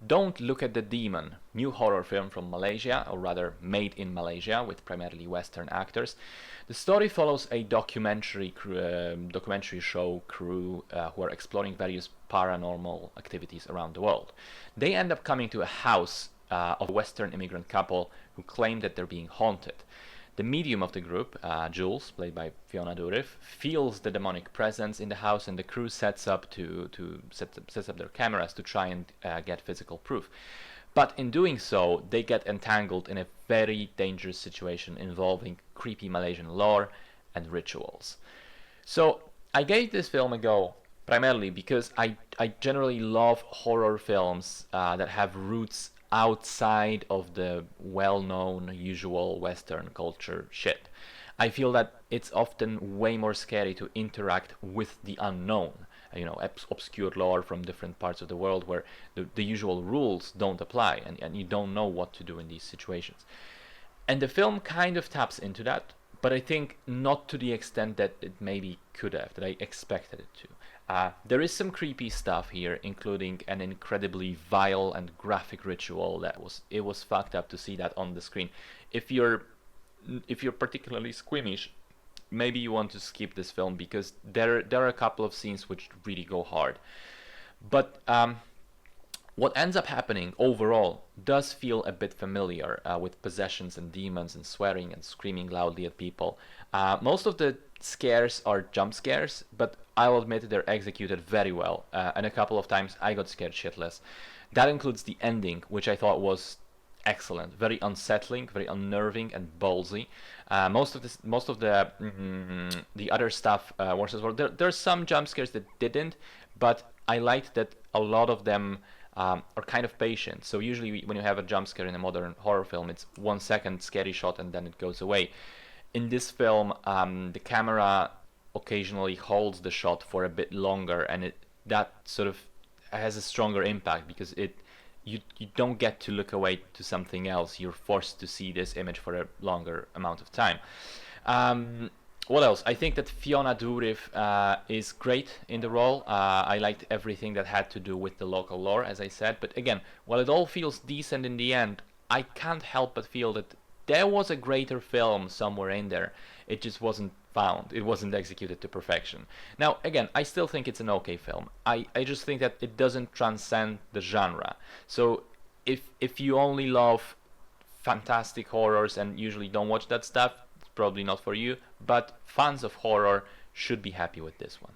Don't Look at the Demon, new horror film from Malaysia, or rather made in Malaysia with primarily Western actors. The story follows a documentary show crew who are exploring various paranormal activities around the world. They end up coming to a house of a Western immigrant couple who claim that they're being haunted. The medium of the group, Jules, played by Fiona Dourif, feels the demonic presence in the house, and the crew sets up their cameras to try and get physical proof. But in doing so, they get entangled in a very dangerous situation involving creepy Malaysian lore and rituals. So I gave this film a go primarily because I generally love horror films that have roots outside of the well-known usual Western culture shit. I feel that it's often way more scary to interact with the unknown, obscure lore from different parts of the world where the usual rules don't apply, and you don't know what to do in these situations. And the film kind of taps into that, but I think not to the extent that it maybe could have, that I expected it to. There is some creepy stuff here, including an incredibly vile and graphic ritual it was fucked up to see that on the screen. If you're particularly squeamish, maybe you want to skip this film because there are a couple of scenes which really go hard. But what ends up happening overall does feel a bit familiar, with possessions and demons and swearing and screaming loudly at people. Most of the scares are jump scares, but I'll admit they're executed very well, and a couple of times I got scared shitless. That includes the ending, which I thought was excellent, very unsettling, very unnerving, and ballsy. Most of the other stuff was as well. There's some jump scares that didn't, but I liked that a lot of them are kind of patient. So usually when you have a jump scare in a modern horror film, it's 1 second scary shot and then it goes away. In this film, the camera occasionally holds the shot for a bit longer, and that sort of has a stronger impact because you don't get to look away to something else. You're forced to see this image for a longer amount of time. What else? I think that Fiona Dourif is great in the role. I liked everything that had to do with the local lore, as I said. But again, while it all feels decent in the end, I can't help but feel that there was a greater film somewhere in there. It just wasn't found. It wasn't executed to perfection. Now, again, I still think it's an okay film. I just think that it doesn't transcend the genre. So if you only love fantastic horrors and usually don't watch that stuff, it's probably not for you. But fans of horror should be happy with this one.